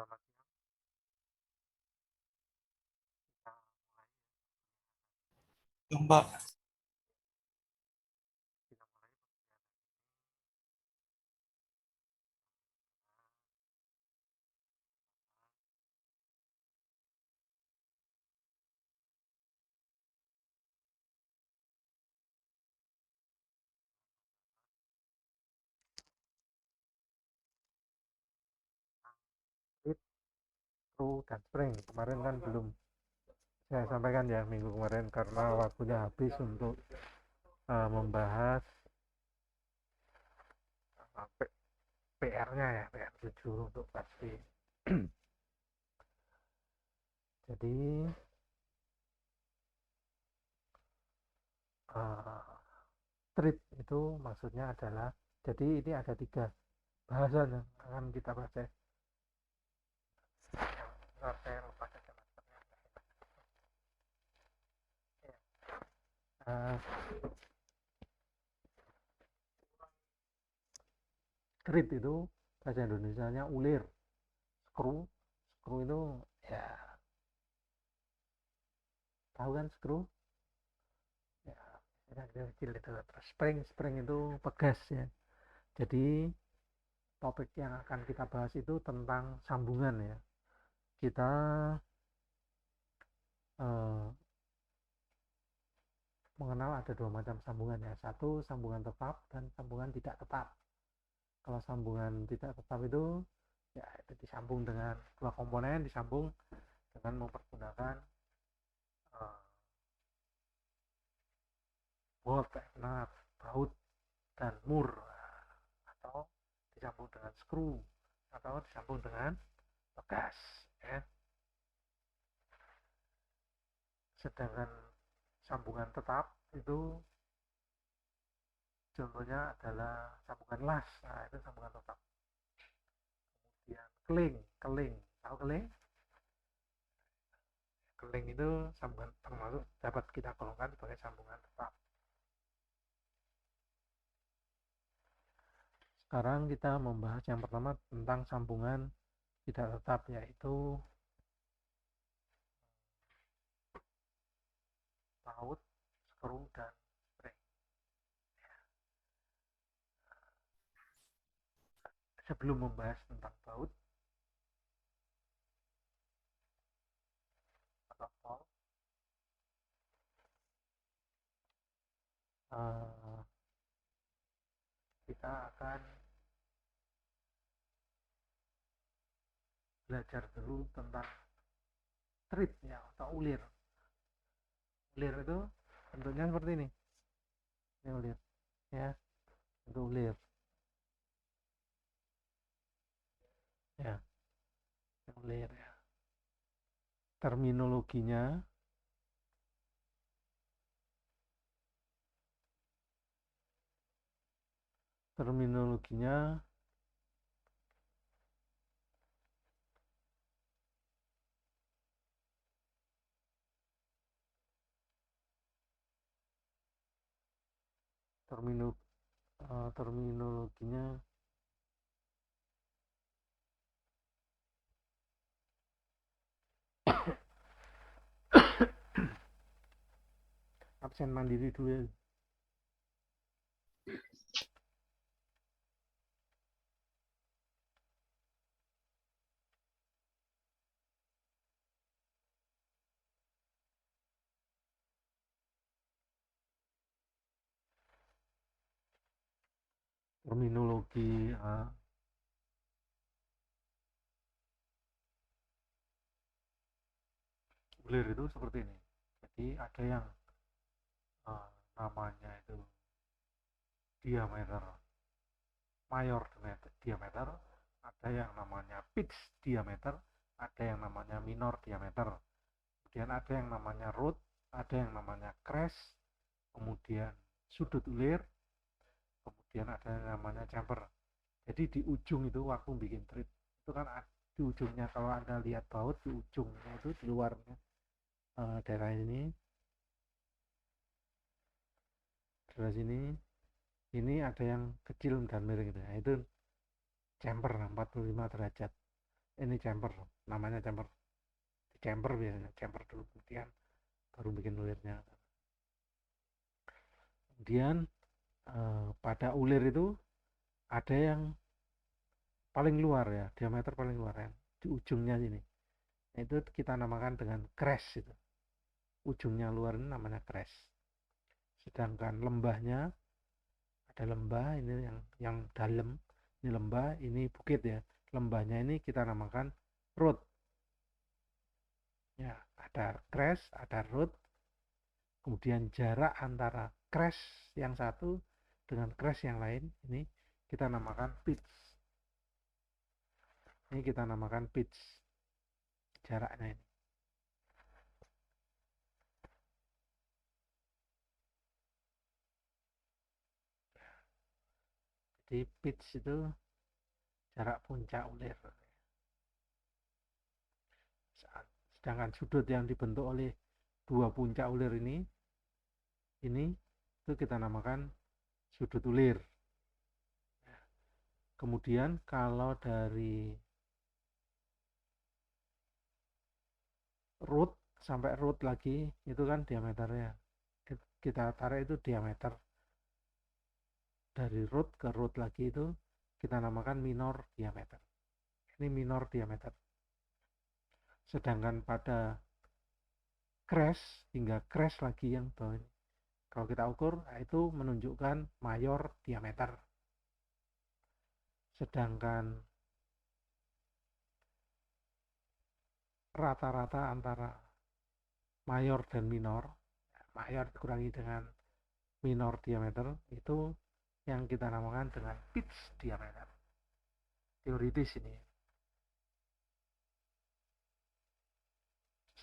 selamat siang. Kita mulai ya. Mbak, Kita mulai pekerjaan ini tentang lead, through, dan spring. Kemarin kan belum saya sampaikan ya minggu kemarin karena waktunya habis untuk membahas PR-nya ya, PR 7 untuk pasti. Jadi uh, treat itu maksudnya adalah, jadi ini ada 3 bahasan yang akan kita bahas ya. Saya lupa saja maskernya. Ya. Uh, treat itu bahasa Indonesianya ulir. Screw itu ya, tahu kan screw ya, kecil itu. Terus spring itu pegas ya. Jadi topik yang akan kita bahas itu tentang sambungan ya. Kita eh, mengenal ada 2 macam sambungan ya. Satu, sambungan tetap dan sambungan tidak tetap. Kalau sambungan tidak tetap itu ya, itu disambung dengan 2 komponen, disambung dengan mempergunakan eh, bolt, nut, baut, dan mur, atau disambung dengan screw, atau disambung dengan bekas ya. Sedangkan sambungan tetap itu contohnya adalah sambungan las. Nah, itu sambungan tetap. Kemudian keling, tahu keling? Keling itu sambungan, termasuk dapat kita golongkan sebagai sambungan tetap. Sekarang kita membahas yang pertama tentang sambungan tidak tetap, yaitu baut, screw, dan spring. Sebelum membahas tentang baut atau bolt, kita akan belajar dulu tentang strip ya, atau ulir. Ulir itu bentuknya seperti ini ulir ya, itu ulir ya, ulir ya. Terminologinya terminologinya termino, terminologinya absen mandiri dulu ya. Terminologi ulir itu seperti ini. Jadi ada yang uh, namanya itu diameter, mayor diameter, ada yang namanya pitch diameter, ada yang namanya minor diameter, kemudian ada yang namanya root, ada yang namanya crash, kemudian sudut ulir, kemudian ada yang namanya chamber. Jadi di ujung itu waktu bikin treat itu kan di ujungnya, kalau anda lihat baut di ujungnya itu di luarnya daerah ini, daerah sini, ini ada yang kecil dan miring itu. Nah, itu chamber 45 derajat. ini chamber, namanya chamber, di chamber biasanya chamber dulu, kemudian baru bikin ulirnya. Kemudian pada ulir itu ada yang paling luar ya, diameter paling luar ya, di ujungnya sini. Nah, itu kita namakan dengan crest itu. Ujungnya luar ini namanya crest. Sedangkan lembahnya ada lembah ini yang dalam, ini lembah, ini bukit ya. Lembahnya ini kita namakan root. Ya, ada crest, ada root. Kemudian jarak antara crest yang satu dengan crest yang lain ini kita namakan pitch. Ini kita namakan pitch, jaraknya ini. Jadi pitch itu jarak puncak ulir. Sedangkan sudut yang dibentuk oleh dua puncak ulir ini itu kita namakan sudut ulir. Kemudian kalau dari root sampai root lagi itu kan diameternya. Kita tarik itu diameter. Dari root ke root lagi itu kita namakan minor diameter. Ini minor diameter. Sedangkan pada crash hingga crash lagi yang bawah ini, kalau kita ukur itu menunjukkan mayor diameter. Sedangkan rata-rata antara mayor dan minor, mayor dikurangi dengan minor diameter, itu yang kita namakan dengan pitch diameter. Teoritis ini.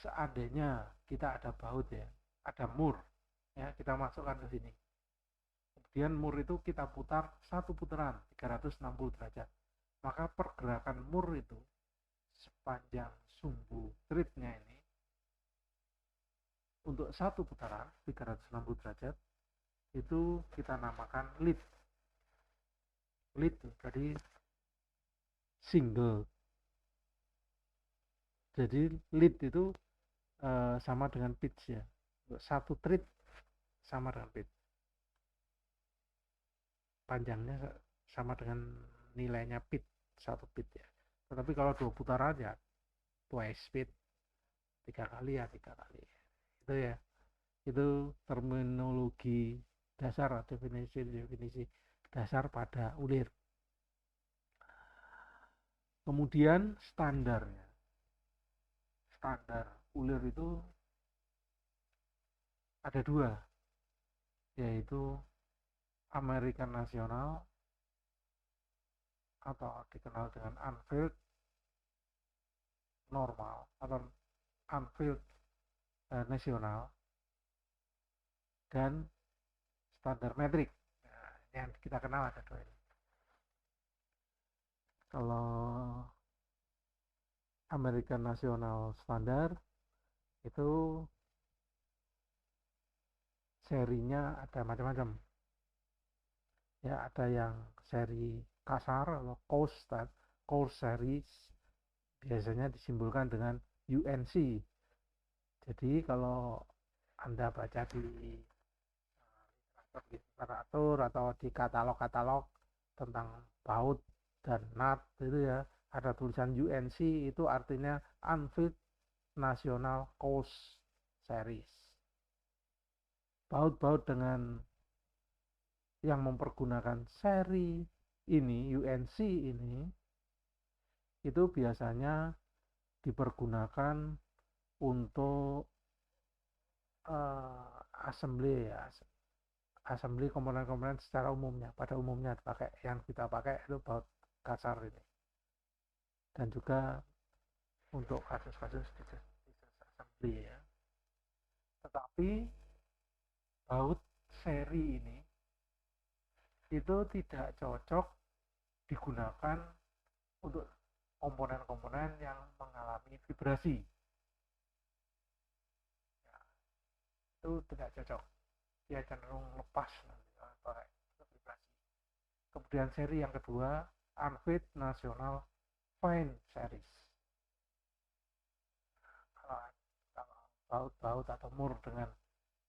Seandainya kita ada baut ya, ada mur, ya kita masukkan ke sini. Kemudian mur itu kita putar satu putaran 360 derajat. Maka pergerakan mur itu sepanjang sumbu threadnya ini untuk satu putaran 360 derajat itu kita namakan lead. Lead jadi single. Jadi lead itu sama dengan pitch ya. Satu thread sama dengan pitch. Panjangnya sama dengan nilainya pitch, satu pitch ya. Tetapi kalau dua putaran ya twice pitch, tiga kali ya tiga kali. Itu ya. Itu terminologi dasar, definisi dasar pada ulir. Kemudian standarnya. Standar ulir itu ada dua, yaitu American National atau dikenal dengan Unfield normal atau Unfield nasional dan standar metrik. Nah, yang kita kenal ada dua ini. Kalau American National Standard itu serinya ada macam-macam. Ya, ada yang seri kasar atau course series biasanya disimbolkan dengan UNC. Jadi kalau Anda baca di literatur atau di katalog-katalog tentang baut dan nut itu ya ada tulisan UNC, itu artinya Unfit National Course Series. Baut-baut dengan yang mempergunakan seri ini UNC ini itu biasanya dipergunakan untuk assembly ya, assembly komponen-komponen secara umumnya. Pada umumnya dipakai, yang kita pakai itu baut kasar ini, dan juga untuk kasus-kasus assembly ya. Tetapi baut seri ini itu tidak cocok digunakan untuk komponen-komponen yang mengalami vibrasi ya, itu tidak cocok, dia cenderung lepas nanti pakai vibrasi. Kemudian seri yang kedua Unfit National Fine Series. baut atau mur dengan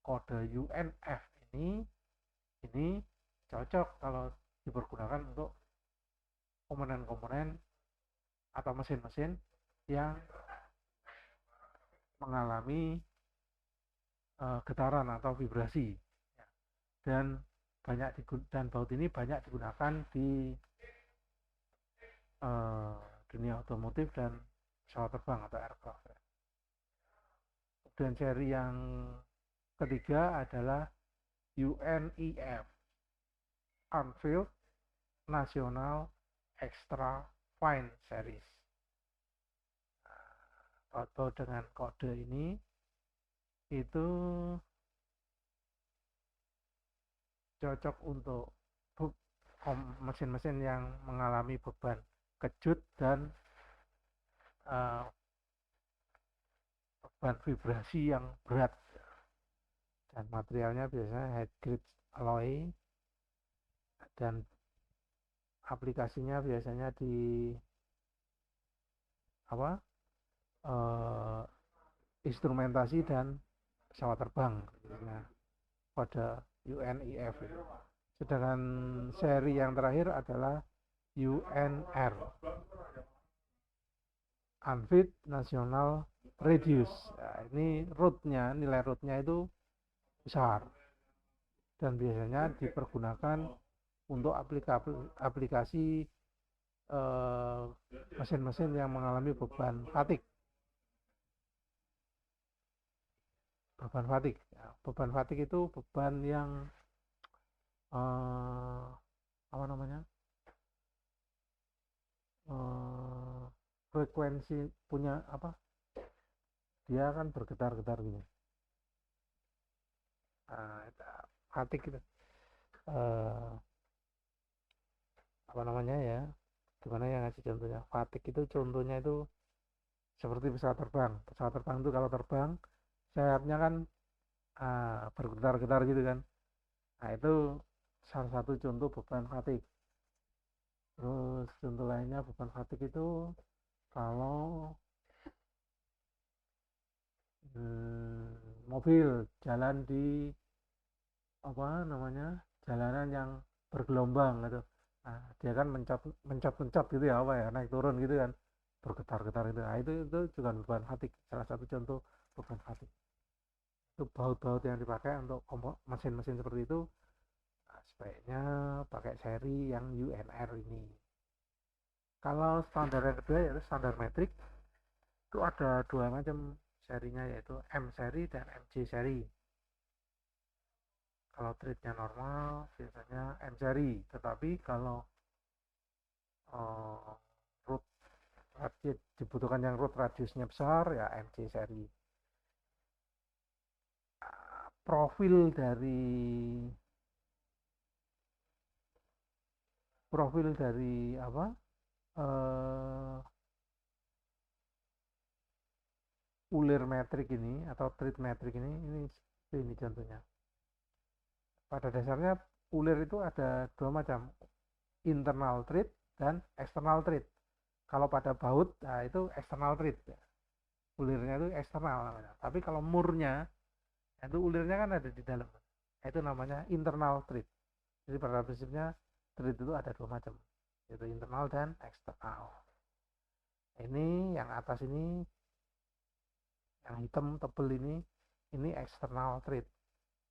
kode UNF ini cocok kalau dipergunakan untuk komponen-komponen atau mesin-mesin yang mengalami getaran atau vibrasi, dan baut ini banyak digunakan di dunia otomotif dan pesawat terbang atau aircraft. Dan seri yang ketiga adalah UNEF, Unveiled National Extra Fine Series. Baut-baut dengan kode ini itu cocok untuk mesin-mesin yang mengalami beban kejut dan beban vibrasi yang berat, dan materialnya biasanya head grade alloy, dan aplikasinya biasanya di instrumentasi dan pesawat terbang, pada UNEF itu. Sedangkan seri yang terakhir adalah UNR, Unfit National Radius. Nah, ini nilai rootnya itu besar, dan biasanya dipergunakan untuk aplikasi mesin-mesin yang mengalami beban fatigue. Beban fatigue itu beban yang frekuensi punya dia kan bergetar-getar gitu. Fatigue gitu. Gimana ya ngasih contohnya? Fatigue itu contohnya itu seperti pesawat terbang. Pesawat terbang itu kalau terbang sayapnya kan bergetar-getar gitu kan. Nah, itu salah satu contoh beban fatigue. Terus contoh lainnya beban fatigue itu kalau mobil jalan di jalanan yang bergelombang gitu. Nah, dia kan mencap gitu ya, naik turun gitu kan, bergetar-getar itu. Nah, itu juga beban fatigue, salah satu contoh beban fatigue. Itu baut-baut yang dipakai untuk mesin-mesin seperti itu. Nah, sebaiknya pakai seri yang UNR ini. Kalau standar yang kedua yaitu standar metrik, itu ada dua macam serinya, yaitu M seri dan MC seri. Kalau treatnya normal biasanya M seri, tetapi kalau root dibutuhkan yang root radiusnya besar ya MC seri. Profil dari ulir metrik ini atau treat metrik ini contohnya. Pada dasarnya ulir itu ada dua macam, internal treat dan external treat. Kalau pada baut, nah itu external treat, ulirnya itu eksternal namanya. Tapi kalau murnya, itu ulirnya kan ada di dalam, itu namanya internal treat. Jadi pada prinsipnya treat itu ada dua macam, yaitu internal dan eksternal. Ini yang atas ini, yang hitam tebel ini external treat,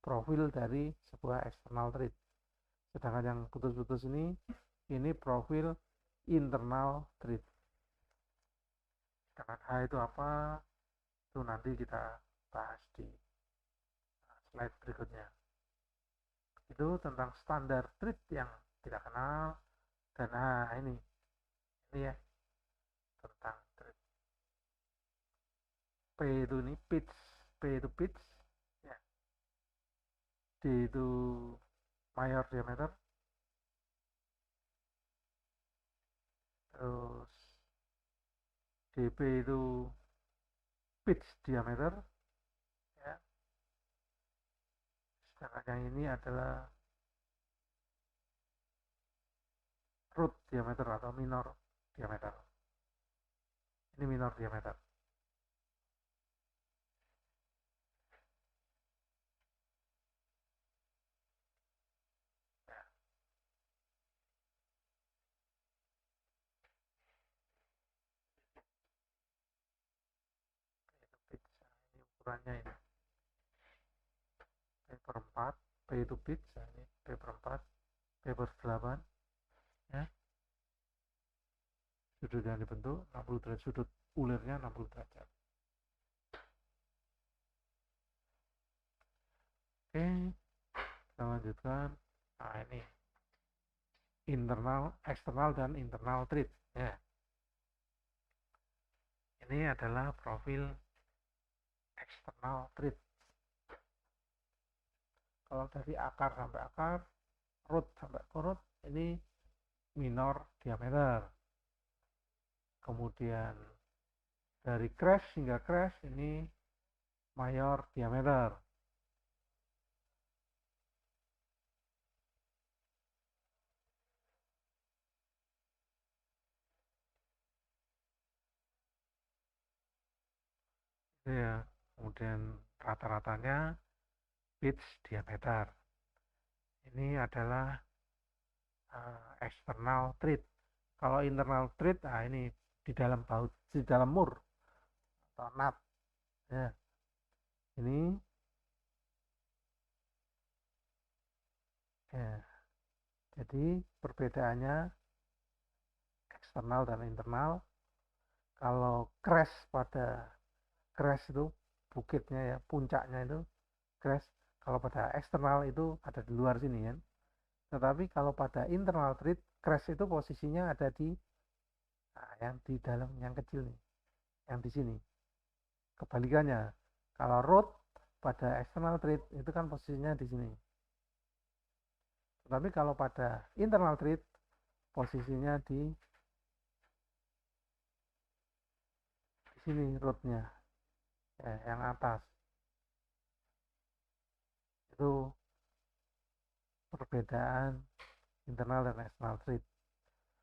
profil dari sebuah external treat. Sedangkan yang putus-putus ini profil internal treat. Sedangkan H itu apa? Itu nanti kita bahas di slide berikutnya. Itu tentang standar treat yang kita kenal. Dan ini ya, tentang treat. P itu pitch, ya. D itu mayor diameter, terus DP itu pitch diameter, ya. Sedangkan yang ini adalah root diameter atau minor diameter. Ini minor diameter. ukurannya ini P per 4, P itu pitch, nah ini P per 4, P per 8 ya. Sudut yang dibentuk 60 derajat, sudut ulirnya 60 derajat. Oke, kita lanjutkan. Nah ini internal, eksternal dan internal treat ya. Ini adalah profil eksternal treat. Kalau dari akar sampai akar, root sampai root, ini minor diameter. Kemudian dari crest hingga crest ini mayor diameter. Ya, kemudian rata-ratanya pitch diameter. Ini adalah external treat. Kalau internal treat, nah ini di dalam baut, di dalam mur atau nut. Ya, ini ya. Jadi perbedaannya eksternal dan internal. Kalau crash pada crash itu bukitnya ya, puncaknya itu crash. Kalau pada eksternal itu ada di luar sini kan. Tetapi kalau pada internal treat, crash itu posisinya ada di yang di dalam, yang kecil nih, yang di sini. Kebalikannya, kalau root pada external treat itu kan posisinya di sini. Tetapi kalau pada internal treat posisinya di sini rootnya, ya, yang atas. Itu perbedaan internal dan external treat.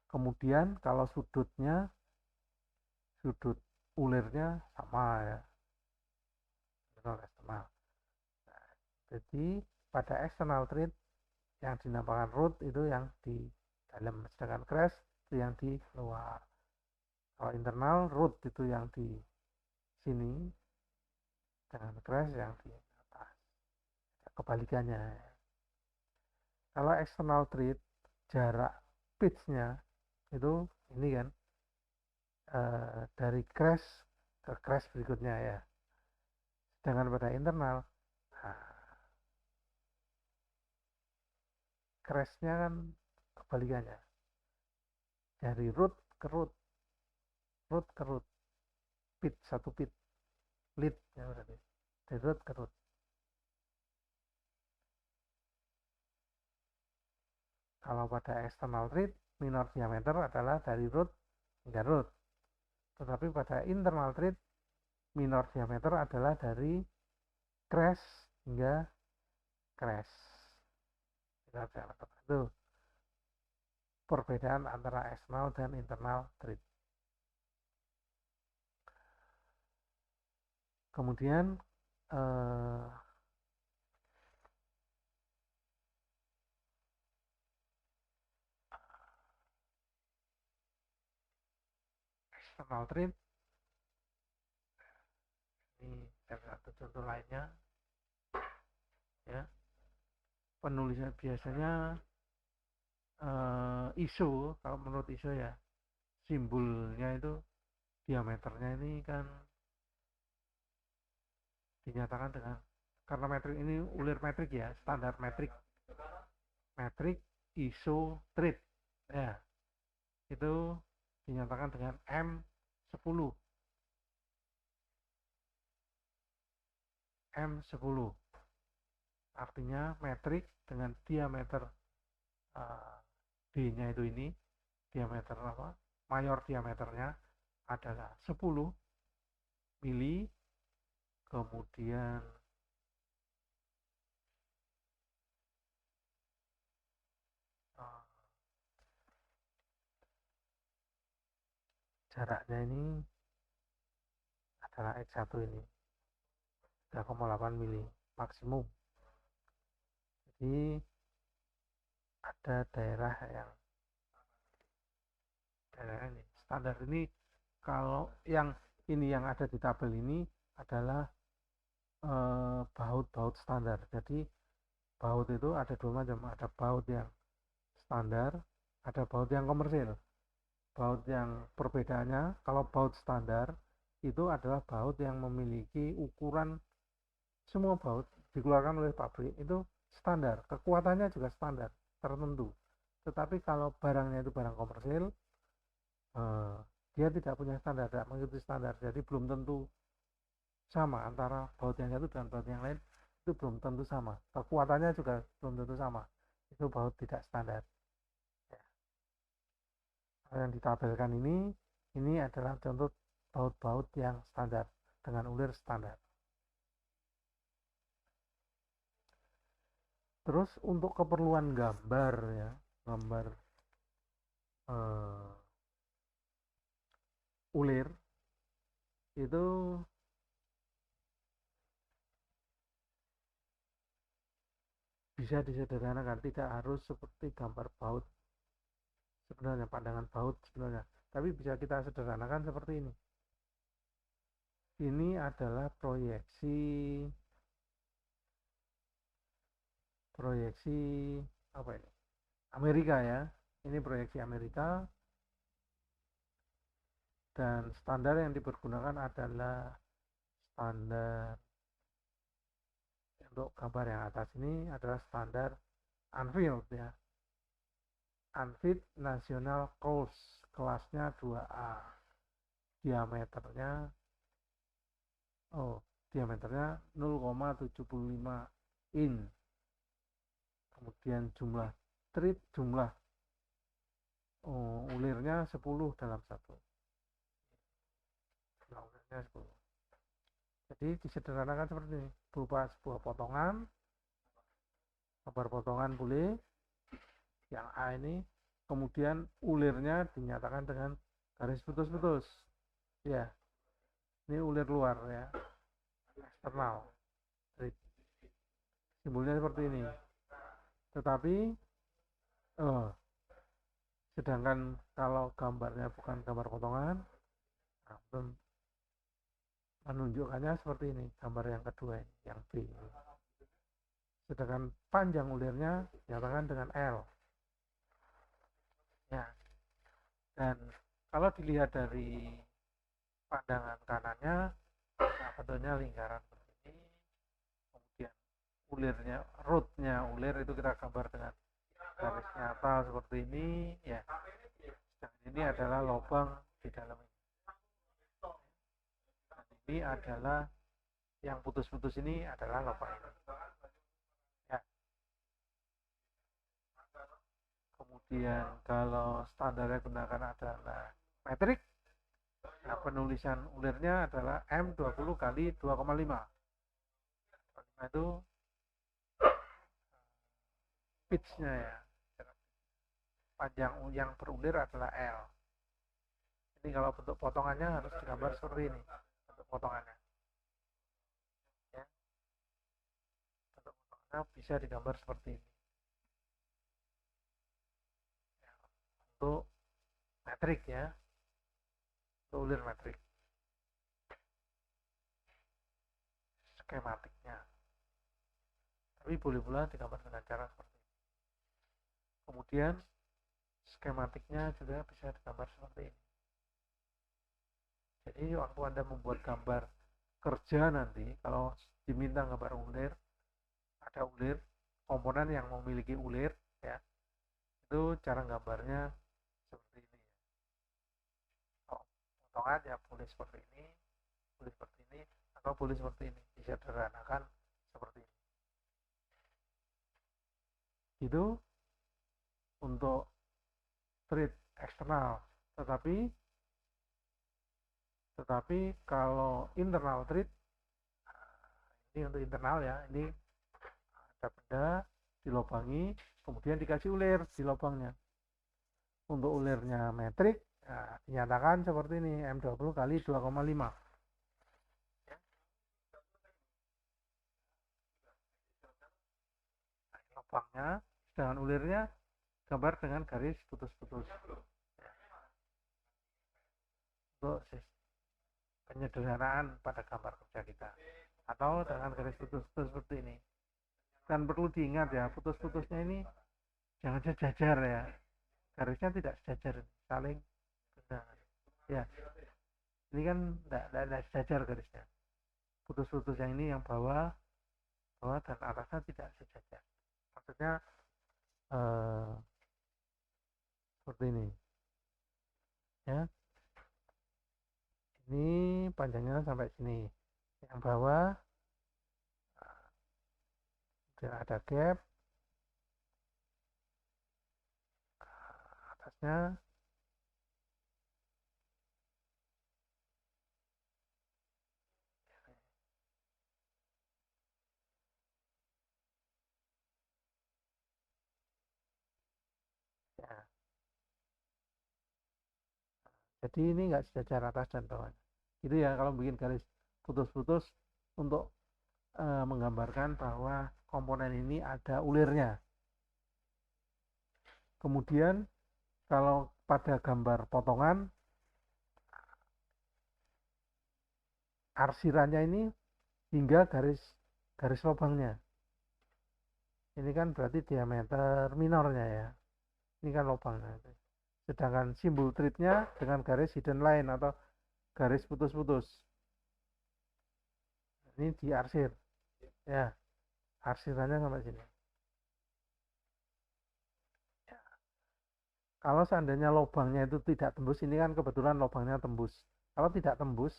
Kemudian kalau sudutnya, sudut ulirnya sama ya, internal eksternal. Nah, jadi pada external treat yang dinamakan root itu yang di dalam, sedangkan crest itu yang di luar. Kalau internal root itu yang di sini, dengan crest yang di atas. Kebalikannya. Kalau external treat, jarak pitchnya itu ini kan dari crest ke crest berikutnya ya. Sedangkan pada internal, nah, crestnya kan kebalikannya. Dari root ke root, root ke root, pit satu pit, lead ya berarti. Dari root ke root. Kalau pada external treat, minor diameter adalah dari root hingga root. Tetapi pada internal treat, minor diameter adalah dari crest hingga crest. Itu perbedaan antara external dan internal treat. Kemudian external treat, ini satu contoh lainnya ya. Penulisan biasanya ISO, kalau menurut ISO ya, simbolnya itu diameternya ini kan dinyatakan dengan, karena metrik ini ulir metrik ya, standar metrik ISO treat ya, itu dinyatakan dengan M10. M10 artinya metrik dengan diameter D-nya itu ini, diameter apa? Mayor diameternya adalah 10 mili, kemudian jaraknya ini adalah X1 ini 3,8 mili maksimum. Jadi ada daerah ini standar ini. Kalau yang ini yang ada di tabel ini adalah baut standar. Jadi baut itu ada dua macam, ada baut yang standar, ada baut yang komersil. Baut yang perbedaannya, kalau baut standar itu adalah baut yang memiliki ukuran, semua baut dikeluarkan oleh pabrik itu standar, kekuatannya juga standar tertentu. Tetapi kalau barangnya itu barang komersil, eh, dia tidak punya standar, tidak mengikuti standar, jadi belum tentu sama antara baut yang satu dengan baut yang lain, itu belum tentu sama, kekuatannya juga belum tentu sama, itu baut tidak standar. Yang ditabelkan ini adalah contoh baut-baut yang standar dengan ulir standar. Terus untuk keperluan gambar ya, gambar uh, ulir itu bisa disederhanakan, tidak harus seperti gambar baut sebenarnya, pandangan baut sebenarnya, tapi bisa kita sederhanakan seperti ini. Ini adalah proyeksi apa ini? Amerika ya. Ini proyeksi Amerika, dan standar yang dipergunakan adalah standar untuk gambar yang atas ini adalah standar Anfield ya. Anfield National Course, kelasnya 2A. Diameternya diameternya 0,75 in. Kemudian jumlah thread, jumlah ulirnya 10 dalam satu. Jumlah ulirnya 10. Jadi disederhanakan seperti ini, berupa sebuah potongan, gambar potongan boleh, yang A ini, kemudian ulirnya dinyatakan dengan garis putus-putus. Ya, ini ulir luar ya, eksternal. Simbolnya seperti ini. Tetapi sedangkan kalau gambarnya bukan gambar potongan, menunjukkannya seperti ini, gambar yang kedua ini, yang B ini. Sedangkan panjang ulirnya dinyatakan dengan L. Ya. Dan kalau dilihat dari pandangan kanannya, nah bentuknya lingkaran begini, kemudian ulirnya, rootnya ulir itu kita gambar dengan garis nyata seperti ini ya. Dan ini adalah lubang di dalam ini. Dan ini adalah yang putus-putus, ini adalah lubang ini. Ya. Kemudian kalau standarnya gunakan adalah metrik, nah penulisan ulirnya adalah M20 kali 2,5. Itu pitch-nya ya. Panjang yang berulir adalah L. Ini kalau bentuk potongannya harus digambar seperti ini, bentuk potongannya. Ya. Bentuk potongannya bisa digambar seperti ini. Ya. Untuk metrik ya, untuk ulir metrik. Skematiknya. Tapi boleh pula digambar dengan cara seperti ini. Kemudian skematiknya juga bisa digambar seperti ini. Jadi waktu Anda membuat gambar kerja nanti, kalau diminta gambar ulir, ada ulir, komponen yang memiliki ulir ya, itu cara gambarnya seperti ini ya. Potongan ya boleh seperti ini, boleh seperti ini, atau boleh seperti ini, disederhanakan seperti ini. Itu untuk thread eksternal. Tetapi kalau internal thread, ini untuk internal ya, ini ada benda dilobangi, kemudian dikasih ulir di lubangnya. Untuk ulirnya metrik, nah, dinyatakan seperti ini, M20 kali 2,5. Lubangnya dengan ulirnya gambar dengan garis putus-putus. Untuk penyederhanaan pada gambar kerja kita. atau dengan garis putus-putus seperti ini. Dan perlu diingat ya, putus-putusnya ini jangan sejajar ya, garisnya tidak sejajar, saling bertentangan ya. Ini kan tidak sejajar garisnya, putus-putus yang ini yang bawah bawah dan atasnya tidak sejajar, maksudnya eh, seperti ini ya. Ini panjangnya sampai sini, yang bawah tidak ada gap, atasnya ya. Jadi ini enggak sejajar atas dan bawah. Itu ya kalau bikin garis putus-putus untuk menggambarkan bahwa komponen ini ada ulirnya. Kemudian kalau pada gambar potongan, arsirannya ini hingga garis garis lubangnya. Ini kan berarti diameter minornya ya. Ini kan lubangnya. Sedangkan simbol treatnya dengan garis hidden line atau garis putus-putus. Ini diarsir. Ya, arsirannya sampai sini. Ya. Kalau seandainya lubangnya itu tidak tembus, ini kan kebetulan lubangnya tembus. Kalau tidak tembus,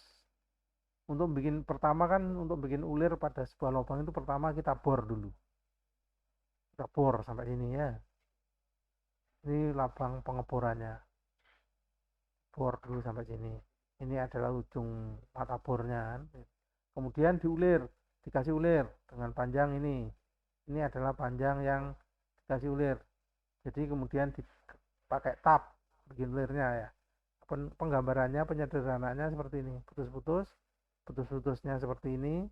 untuk bikin pertama kan untuk bikin ulir pada sebuah lubang itu pertama kita bor dulu. Kita bor sampai sini ya. Ini lubang pengeborannya. Bor dulu sampai sini. Ini adalah ujung mata bornya. Kemudian diulir, dikasih ulir dengan panjang ini. Ini adalah panjang yang dikasih ulir. Jadi kemudian dipakai tab bikin ulirnya ya. Penggambarannya, penyederhanaannya seperti ini. Putus-putus, putus-putusnya seperti ini.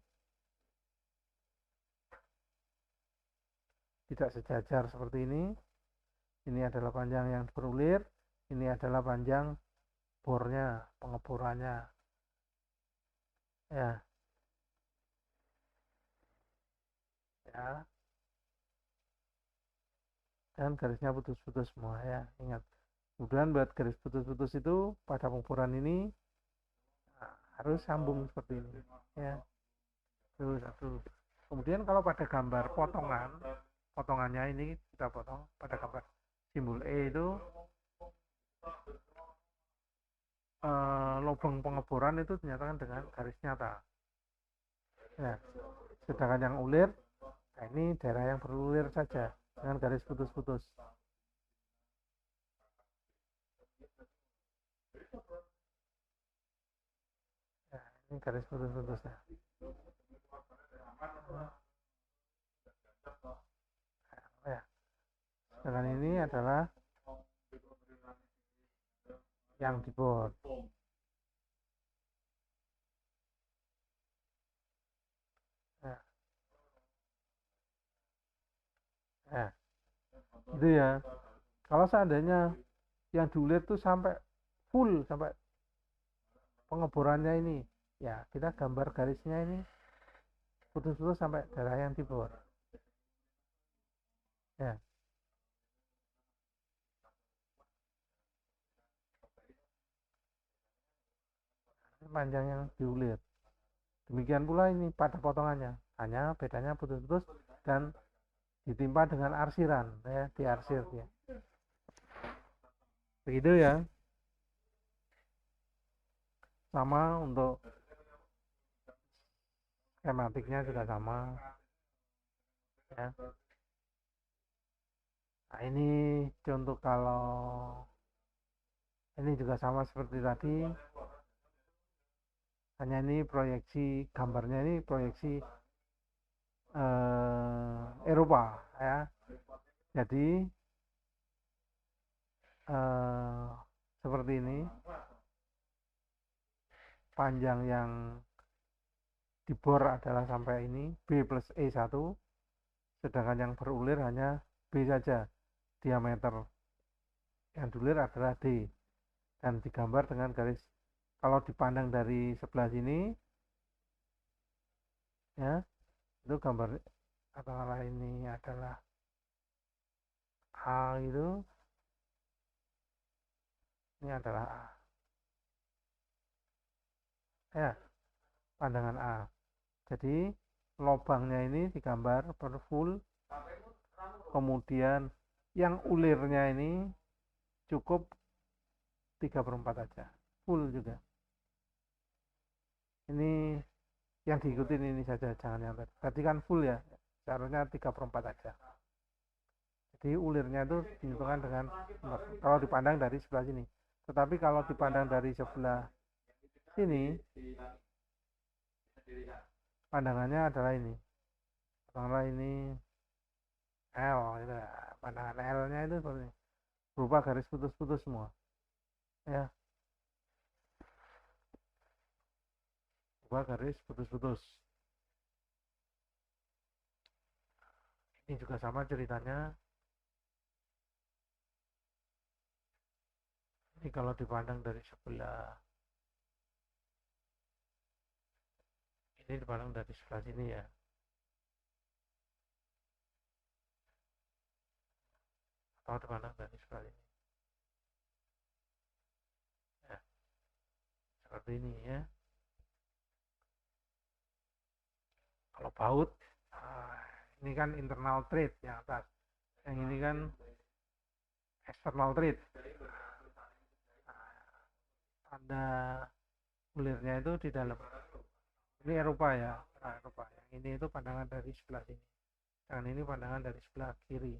Tidak sejajar seperti ini. Ini adalah panjang yang berulir. Ini adalah panjang bornya, pengeborannya. Ya. Ya. Dan garisnya putus-putus semua ya, ingat. Kemudian buat garis putus-putus itu pada pengeboran ini harus sambung seperti ini ya. Terus satu. Kemudian kalau pada gambar potongan, potongannya ini kita potong pada gambar simbol E itu lubang pengeboran itu dinyatakan dengan garis nyata. Ya. Sedangkan yang ulir, nah ini daerah yang berulir saja dengan garis putus-putus. Ya, ini garis putus-putusnya. Ya. Sedangkan ini adalah yang dibor. Ya. Ya. Itu ya. Kalau seandainya yang diulir tuh sampai full, sampai pengeborannya ini, ya kita gambar garisnya ini putus-putus sampai daerah yang dibor. Ya. Ini panjang yang diulir. Demikian pula ini pada potongannya, hanya bedanya putus-putus dan ditimpa dengan arsiran ya, diarsir ya. Begitu ya. Sama untuk skematiknya juga sama ya. Nah, ini contoh kalau ini juga sama seperti tadi, hanya ini proyeksi gambarnya, ini proyeksi Eropa ya. Jadi seperti ini, panjang yang dibor adalah sampai ini B plus E1, sedangkan yang berulir hanya B saja, diameter yang diulir adalah D, dan digambar dengan garis. Kalau dipandang dari sebelah sini, ya. Itu gambar katakanlah ini adalah A gitu, ini adalah A, ya, pandangan A. Jadi lobangnya ini digambar per full, kemudian yang ulirnya ini cukup 3/4 aja, full juga. Ini yang diikutin ini saja, jangan yang tadi. Tadi kan full ya, seharusnya 3/4 aja. Jadi ulirnya itu ditentukan dengan kalau dipandang dari sebelah sini. Tetapi kalau dipandang dari sebelah sini, pandangannya adalah ini. Pandangan ini L, gitu. Pandangan L-nya itu seperti ini, berupa garis putus-putus semua. Ya, berupa garis putus-putus. Ini juga sama ceritanya. Ini kalau dipandang dari sebelah ini, dipandang dari sebelah sini ya. Atau dipandang dari sebelah ini. Ya, seperti ini ya. Kalau baut, ini kan internal thread yang atas. Yang ini kan external thread. Tanda ulirnya itu di dalam. Ini Eropa ya, Eropa. Yang ini itu pandangan dari sebelah sini. Dan ini pandangan dari sebelah kiri.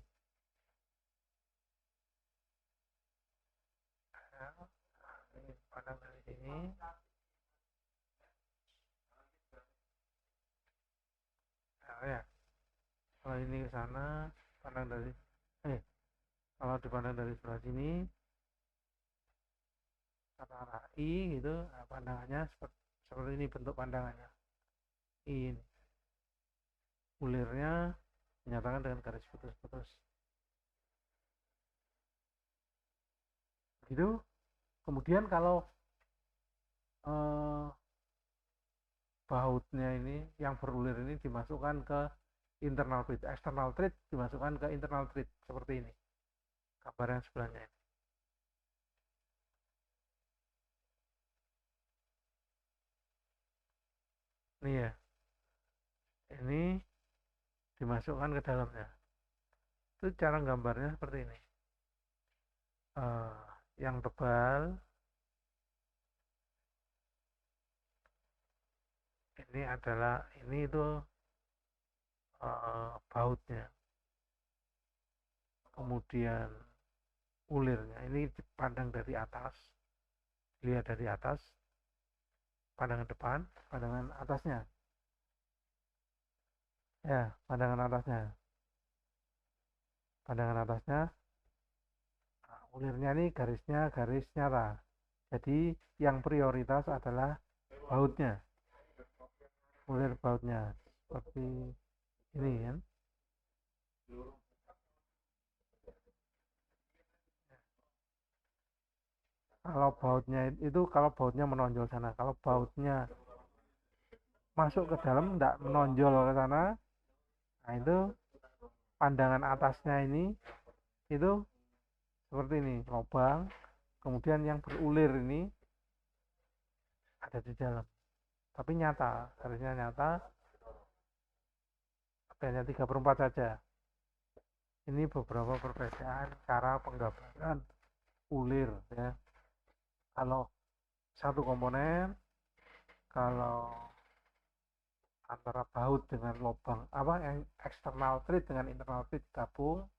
Ya, ini pandang dari sini. Nah, ya. Kalau ini ke sana, pandang dari kalau dipandang dari sebelah sini, katakanlah I gitu, nah, pandangannya seperti ini bentuk pandangannya. I ini. Ulirnya dinyatakan dengan garis putus-putus. Gitu. Kemudian kalau bautnya ini yang berulir ini dimasukkan ke internal thread, external thread dimasukkan ke internal thread seperti ini. Gambar yang sebelahnya ini. Ini ya. Ini dimasukkan ke dalamnya. Itu cara gambarnya seperti ini. Yang tebal ini adalah ini itu bautnya, kemudian ulirnya ini dipandang dari atas, dilihat dari atas, pandangan depan, pandangan atasnya, ya, pandangan atasnya, ulirnya ini garisnya garis nyata. Jadi yang prioritas adalah bautnya, ulir bautnya seperti ini kan. Kalau bautnya itu kalau bautnya menonjol sana, kalau bautnya masuk ke dalam tidak menonjol ke sana, nah itu pandangan atasnya ini itu seperti ini, lubang, kemudian yang berulir ini ada di dalam, tapi nyata, garisnya nyata, hanya 3/4 saja. Ini beberapa perbedaan cara penggambaran ulir ya. Kalau satu komponen, kalau antara baut dengan lubang apa yang eksternal thread dengan internal thread gabung,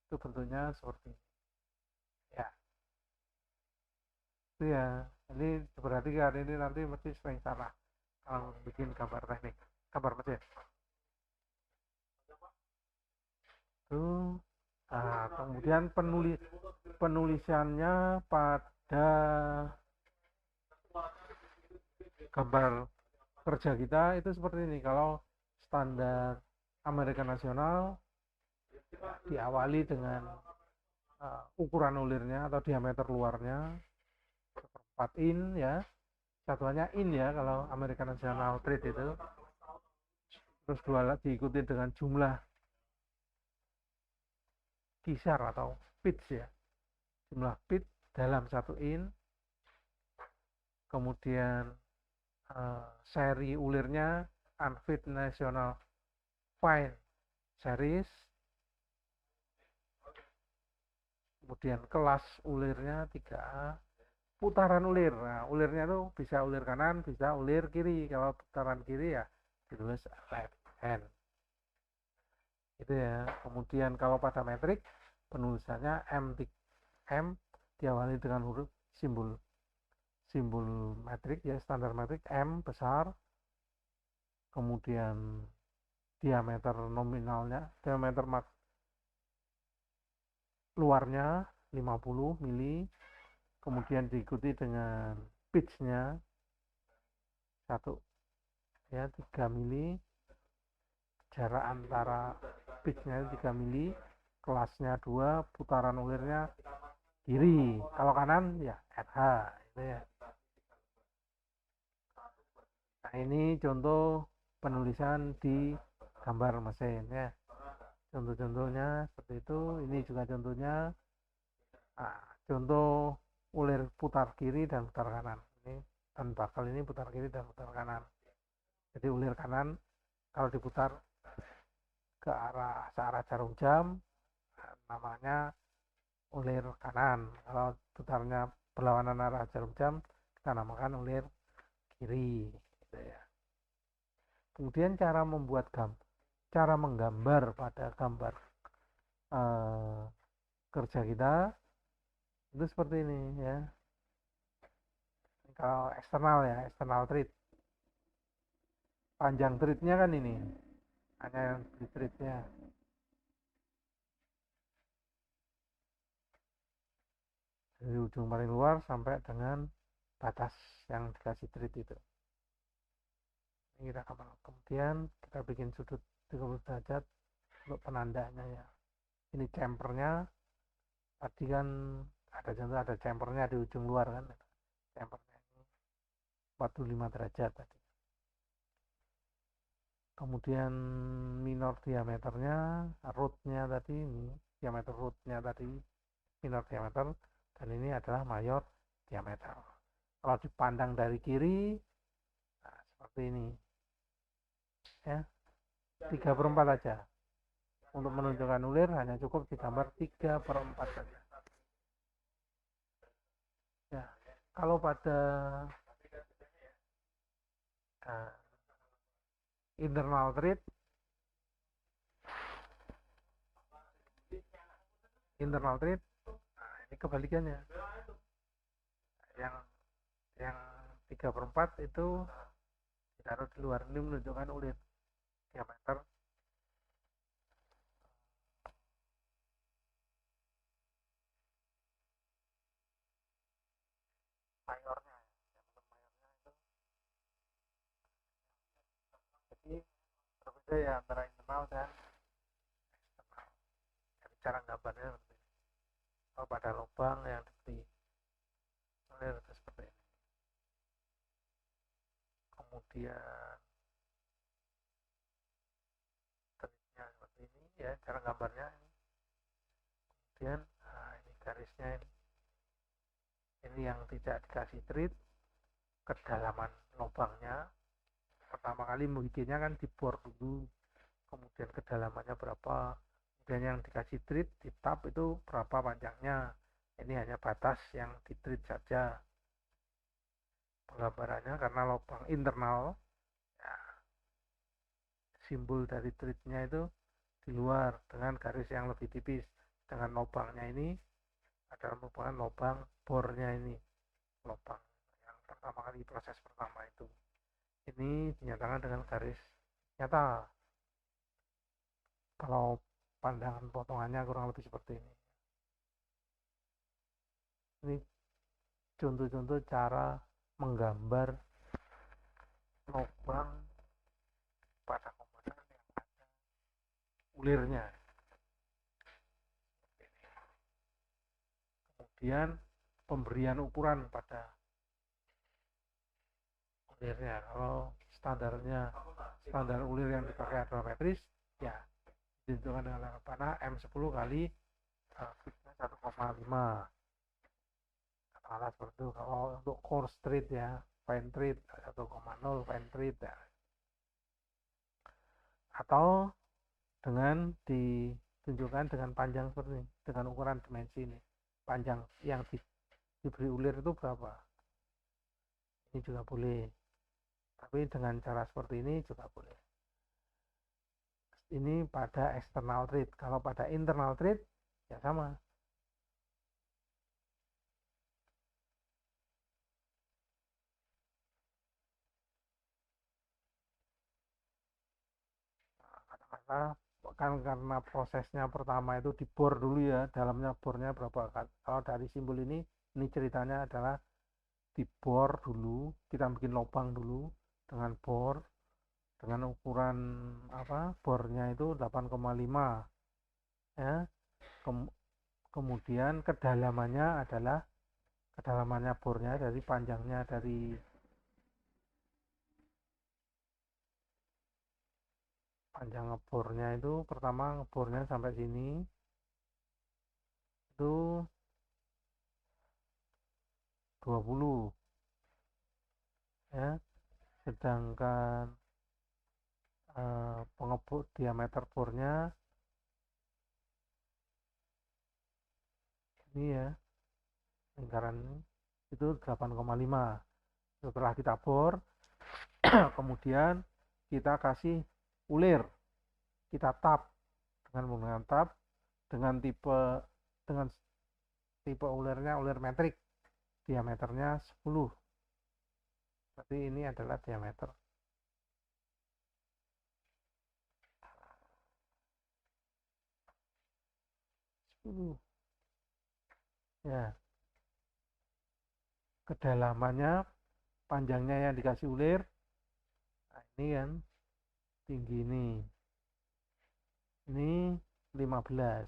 itu bentuknya seperti ini. Ya, itu ya. Ini berarti hari ini nanti mesti sering salah kalau bikin gambar teknik, gambar mesin. Itu kemudian penulisannya pada gambar kerja kita itu seperti ini. Kalau standar Amerika Nasional diawali dengan ukuran ulirnya atau diameter luarnya 4 in ya, satuannya in ya kalau Amerika Nasional Trade itu. terus diikuti dengan jumlah kisar atau pitch ya, jumlah pitch dalam satu in, kemudian seri ulirnya Unfit National Fine Series, kemudian kelas ulirnya 3A, putaran ulir. Nah, ulirnya tuh bisa ulir kanan, bisa ulir kiri. Kalau putaran kiri ya ditulis left hand. Itu ya. Kemudian kalau pada metrik penulisannya M diawali dengan huruf simbol metrik ya, standar metrik M besar, kemudian diameter nominalnya, diameter luarnya 50 mili, kemudian diikuti dengan pitch-nya 1 ya 3 mili, jarak antara pitch-nya 3 mili, kelasnya 2, putaran ulirnya kiri, kalau kanan ya RH itu ya. Nah, ini contoh penulisan di gambar mesin ya. Contoh-contohnya seperti itu. Ini juga contohnya. Nah, contoh ulir putar kiri dan putar kanan. Ini dan bakal ini putar kiri dan putar kanan. Jadi ulir kanan kalau diputar ke arah searah jarum jam namanya ulir kanan. Kalau putarnya berlawanan arah jarum jam kita namakan ulir kiri. Gitu ya. Kemudian cara menggambar pada gambar kerja kita itu seperti ini ya. Kalau eksternal ya, eksternal treat. Panjang treatnya kan ini, hanya yang di treatnya. Dari ujung paling luar sampai dengan batas yang dikasih treat itu. Ini kita kemudian kita bikin sudut 30 derajat untuk penandanya ya. Ini chamfernya. Tadi kan ada contoh ada chamfernya di ujung luar kan. Chamfernya ini 45 derajat tadi. Kemudian minor diameternya, rootnya tadi, ini diameter rootnya tadi minor diameter, dan ini adalah mayor diameter. Kalau dipandang dari kiri, nah, seperti ini ya, 3/4 aja. Untuk menunjukkan ulir hanya cukup digambar 3/4 saja ya. Kalau pada internal treat nah, ini kebalikannya, yang 3/4 itu ditaruh di luar. Ini menunjukkan ulir diameter mayornya. Jadi berbeda ya antara internal dan eksternal. Jadi cara gambarnya seperti ini. Kalau pada lubang yang diberi ulir seperti ini. Kemudian treatnya seperti ini ya, cara gambarnya ini. Kemudian ini garisnya ini yang tidak dikasih treat, kedalaman lubangnya. Pertama kali bikinnya kan dibor dulu, kemudian kedalamannya berapa, kemudian yang dikasih treat di tab itu berapa panjangnya. Ini hanya batas yang di treat saja penggambarannya, karena lubang internal ya, simbol dari treatnya itu di luar dengan garis yang lebih tipis, dengan lubangnya ini adalah merupakan lubang bornya, ini lubang yang pertama kali, proses pertama itu. Ini dinyatakan dengan garis nyata. Kalau pandangan potongannya kurang lebih seperti ini. Ini contoh-contoh cara menggambar lubang pada komponen yang ada ulirnya. Kemudian pemberian ukuran pada ulirnya. Kalau standarnya standar ulir yang dipakai adalah metris, ya ditentukan dengan panah M10 kali fixnya 1,5, katakanlah seperti itu. Kalau untuk core street ya, fine treat 1,0 fine treat ya. Atau dengan ditunjukkan dengan panjang seperti ini, dengan ukuran dimensi ini, panjang yang diberi ulir itu berapa, ini juga boleh, tapi dengan cara seperti ini juga boleh. Ini pada external treat. Kalau pada internal treat ya sama, kata-kata kan karena prosesnya pertama itu dibor dulu ya, dalamnya bornya berapa. Kalau dari simbol ini ceritanya adalah dibor dulu, kita bikin lubang dulu dengan bor, dengan ukuran bornya itu 8,5 ya. Kemudian kedalamannya bornya dari panjangnya, dari panjang ngebornya itu, pertama ngebornya sampai sini itu 20 ya, sedangkan pengebor diameter bornya ini ya, lingkaran ini itu 8,5. Setelah kita bor kemudian kita kasih ulir, kita tap dengan menggunakan tap dengan tipe ulirnya ulir metrik, diameternya 10. Berarti ini adalah diameter 10 ya. Kedalamannya, panjangnya yang dikasih ulir, nah ini kan tinggi ini 15,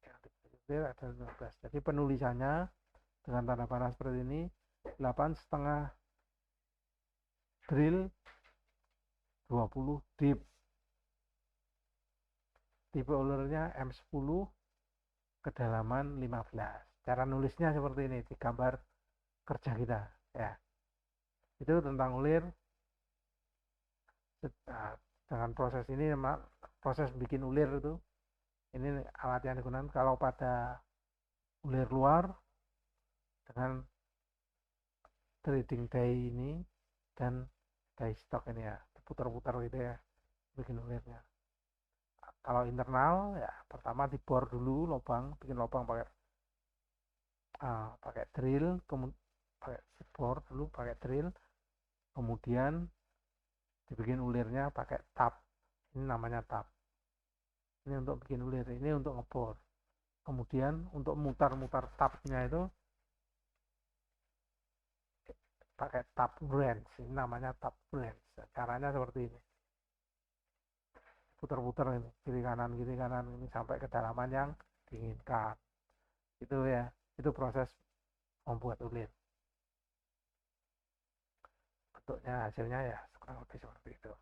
yang dikasih ulir ada 15. Jadi penulisannya dengan tanda panah seperti ini, 8,5 drill 20 deep. Tipe ulirnya M10, kedalaman 15. Cara nulisnya seperti ini di gambar kerja kita ya. Itu tentang ulir. Dengan proses ini, proses bikin ulir itu, ini alat yang digunakan. Kalau pada ulir luar dengan trading day ini dan day stock ini ya, diputar-putar gitu ya bikin ulirnya. Kalau internal ya pertama dibor dulu lubang, bikin lubang pakai drill, pakai bor dulu pakai drill, kemudian dibikin ulirnya pakai tap, ini namanya tap. Ini untuk bikin ulir, ini untuk ngebor. Kemudian untuk mutar-mutar tapnya itu pakai tap wrench, ini namanya tap wrench. Caranya seperti ini, putar-putar ini kiri kanan ini sampai kedalaman yang diinginkan. Itu ya, itu proses membuat ulir. Bentuknya hasilnya ya kurang lebih seperti itu.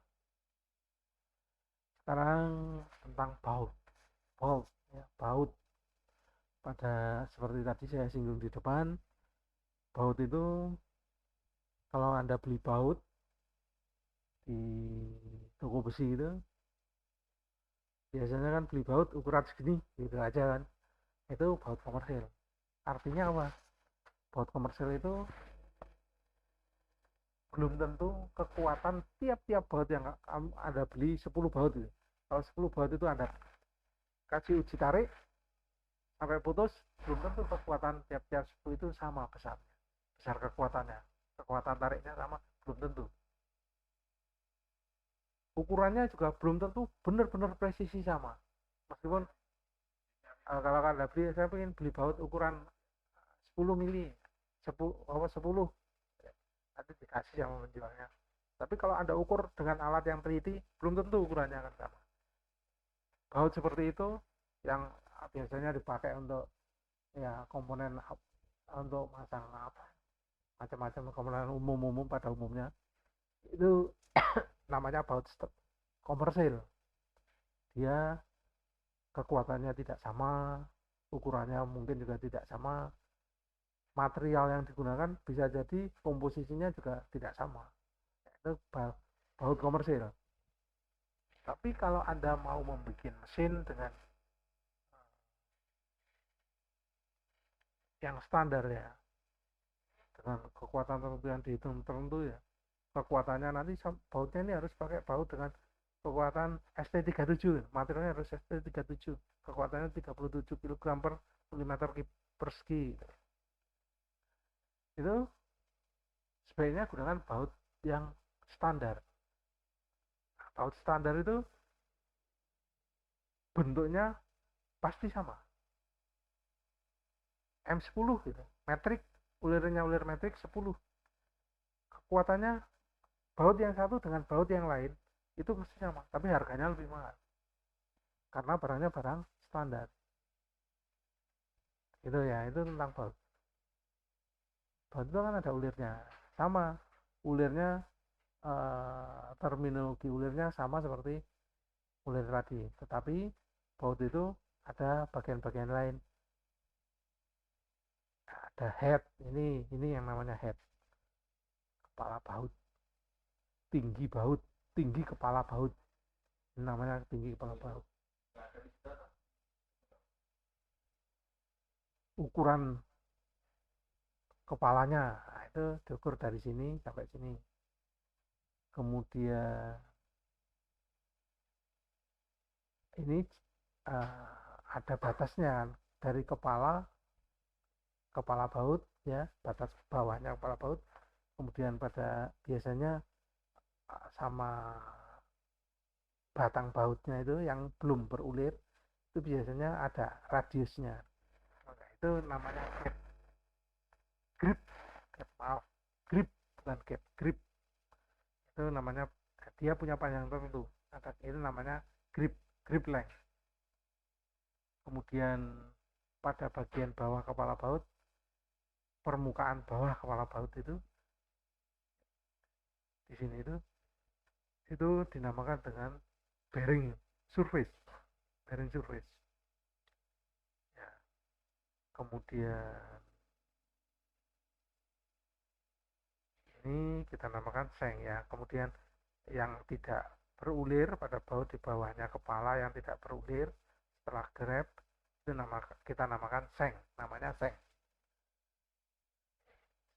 Sekarang tentang baut. Baut pada seperti tadi saya singgung di depan, baut itu kalau Anda beli baut di toko besi itu biasanya kan beli baut ukuran segini gitu aja kan, itu baut komersil. Artinya apa? Baut komersil itu belum tentu kekuatan tiap-tiap baut yang Anda beli 10 baut itu. Kalau 10 baut itu Anda kasih uji tarik sampai putus, belum tentu kekuatan tiap-tiap 10 itu sama besar kekuatannya, kekuatan tariknya sama, belum tentu. Ukurannya juga belum tentu benar-benar presisi sama. Meskipun kalau Anda beli, saya ingin beli baut ukuran 10 mili, 10 nanti dikasih yang menjualnya. Tapi kalau Anda ukur dengan alat yang teliti, belum tentu ukurannya akan sama. Baut seperti itu yang biasanya dipakai untuk ya komponen untuk masang macam-macam komponen umum pada umumnya. Itu namanya baut komersil. Dia kekuatannya tidak sama, ukurannya mungkin juga tidak sama, material yang digunakan bisa jadi komposisinya juga tidak sama. Itu baut komersil. Tapi kalau Anda mau membuat mesin dengan yang standar ya, dengan kekuatan tertentu yang dihitung tertentu ya, kekuatannya nanti bautnya ini harus pakai baut dengan kekuatan ST37, materialnya harus ST37, kekuatannya 37 kg per milimeter persegi. Itu sebaiknya gunakan baut yang standar. Baut standar itu bentuknya pasti sama, M10 gitu, metrik, ulirnya ulir metrik 10. Kekuatannya baut yang satu dengan baut yang lain itu mesti sama, tapi harganya lebih mahal karena barangnya barang standar. Itu ya, itu tentang baut. Baut itu kan ada ulirnya, sama ulirnya, terminologi ulirnya sama seperti ulir tadi, tetapi baut itu ada bagian-bagian lain. Ada head, ini yang namanya head, kepala baut, tinggi baut, tinggi kepala baut, ini namanya tinggi kepala baut. Ukuran kepalanya, nah, itu diukur dari sini sampai sini. Kemudian ini ada batasnya dari kepala baut ya, batas bawahnya kepala baut. Kemudian pada biasanya sama batang bautnya itu yang belum berulir itu biasanya ada radiusnya. Nah, itu namanya grip, maaf, grip bukan gap, grip. Itu namanya, dia punya panjang tertentu. Itu namanya grip, grip length. Kemudian pada bagian bawah kepala baut, permukaan bawah kepala baut itu di sini itu dinamakan dengan bearing surface, bearing surface. Ya. Kemudian ini kita namakan seng ya. Kemudian yang tidak berulir pada baut di bawahnya kepala yang tidak berulir setelah grab itu kita namakan seng, namanya seng.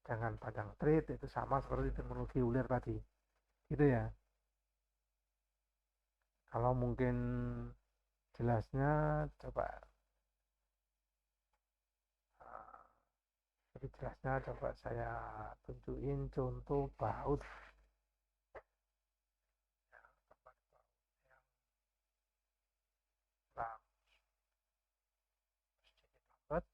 Jangan panjang treat, itu sama seperti terminologi ulir tadi gitu ya. Kalau mungkin jelasnya coba, lebih jelasnya coba saya tunjukin contoh baut. Nah, sedikit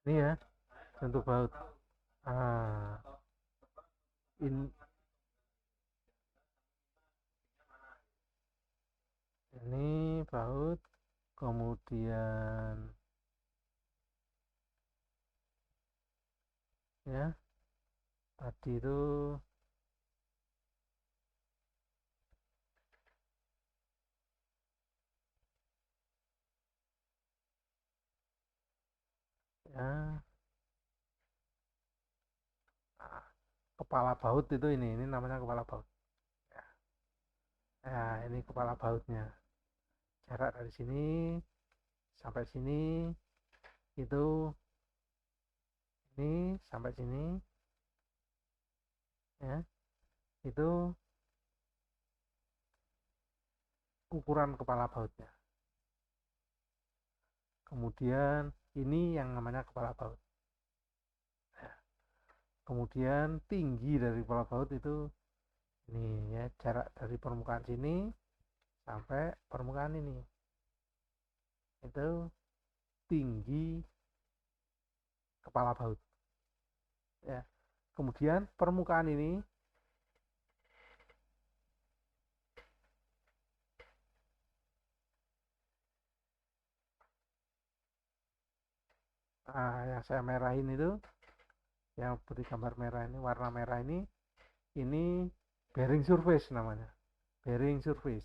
Ini ya, contoh baut. Ah, in, ini baut, kemudian ya tadi itu ya, ah, kepala baut itu ini namanya kepala baut. Ya, ini kepala bautnya. Jarak dari sini sampai sini itu ini sampai sini ya, itu ukuran kepala bautnya. Kemudian ini yang namanya kepala baut. Kemudian tinggi dari kepala baut itu ini ya, jarak dari permukaan sini sampai permukaan ini. Itu tinggi kepala baut ya. Kemudian permukaan ini yang saya merahin itu, yang beri gambar merah ini, warna merah ini bearing surface namanya, bearing surface.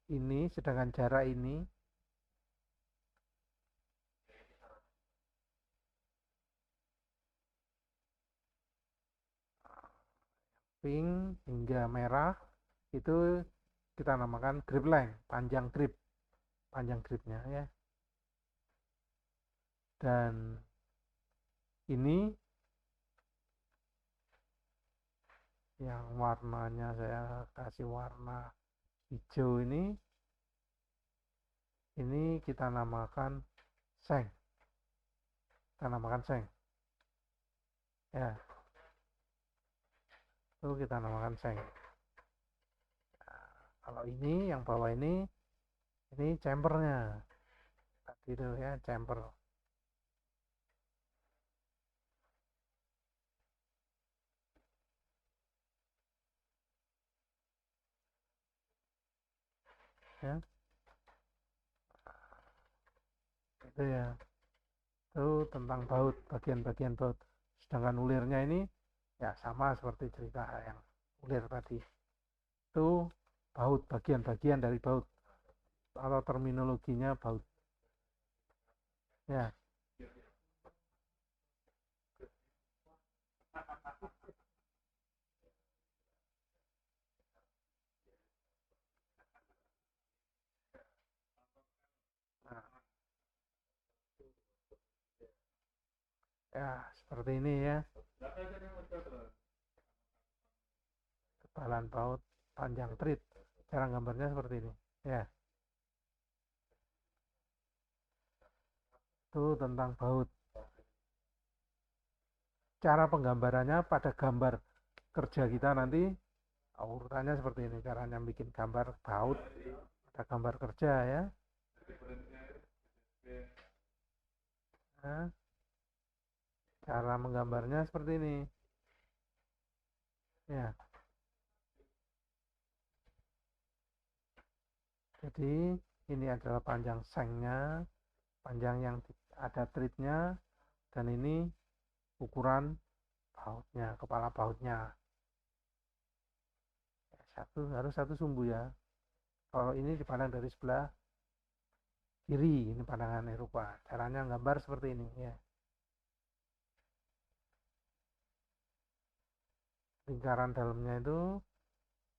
Ini sedangkan jarak ini pink hingga merah itu kita namakan grip length, panjang gripnya ya. Dan ini yang warnanya saya kasih warna hijau ini kita namakan seng, ya, itu kita namakan seng. Nah, kalau ini yang bawah ini chambernya tadi itu ya, chamber ya, itu ya, itu tentang baut, bagian-bagian baut. Sedangkan ulirnya ini ya sama seperti cerita yang ulir tadi, itu baut, bagian-bagian dari baut atau terminologinya baut ya. Nah, ya seperti ini ya, kebalan baut, panjang trit, cara gambarnya seperti ini ya. Itu tentang baut. Cara penggambarannya pada gambar kerja kita nanti urutannya seperti ini, caranya bikin gambar baut pada gambar kerja ya. Nah, cara menggambarnya seperti ini ya. Jadi ini adalah panjang sengnya, panjang yang ada tritnya, dan ini ukuran bautnya, kepala bautnya. Harus satu sumbu ya. Kalau ini dipandang dari sebelah kiri, ini pandangan Eropa. Caranya gambar seperti ini ya. Lingkaran dalamnya itu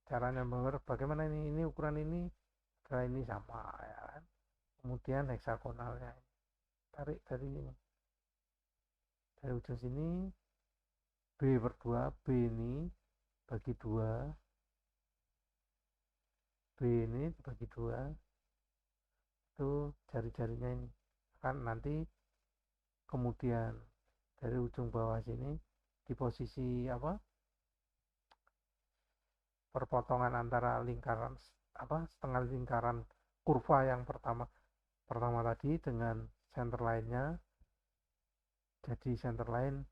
caranya gambar bagaimana ini ukuran ini, ini sama ya kan. Kemudian heksagonalnya tarik dari ujung sini B/2, B ini bagi 2, B ini dibagi 2, itu jari-jarinya ini kan nanti. Kemudian dari ujung bawah sini di posisi apa, perpotongan antara lingkaran setengah lingkaran kurva yang pertama pertama tadi dengan center line-nya. Jadi center line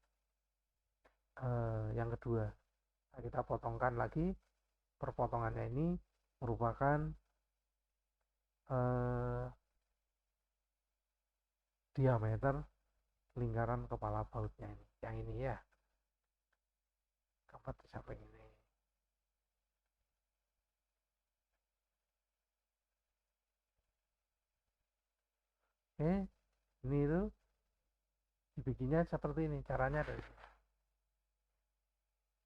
yang kedua. Nah, kita potongkan lagi. Perpotongannya ini merupakan diameter lingkaran kepala bautnya ini. Yang ini ya. Gambar di samping ini. Oke, ini itu dibikinnya seperti ini. Caranya dari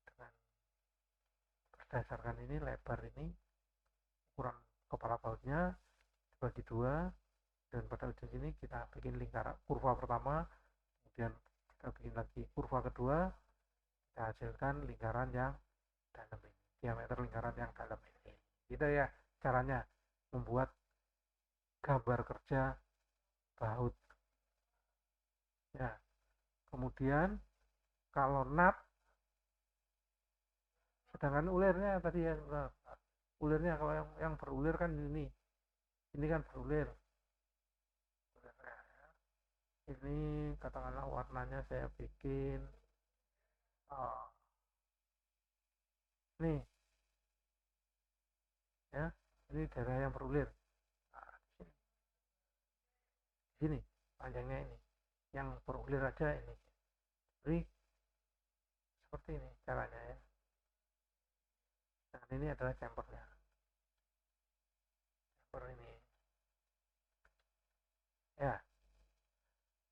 dengan berdasarkan ini lebar ini ukuran kepala bautnya dibagi dua, dan pada ujung sini kita bikin lingkaran kurva pertama, kemudian kita bikin lagi kurva kedua, kita hasilkan lingkaran yang dalam ini, diameter lingkaran yang dalam ini. Gitu ya caranya membuat gambar kerja baut ya. Kemudian kalau nut, sedangkan ulirnya tadi ya, ulirnya kalau yang berulir kan ini kan berulir. Ini katakanlah warnanya saya bikin nih ya, ini daerah yang berulir. Nah, sini panjangnya ini yang berulir aja ini. Jadi seperti ini caranya ya. Dan ini adalah chamfernya. Chamfer ini ya.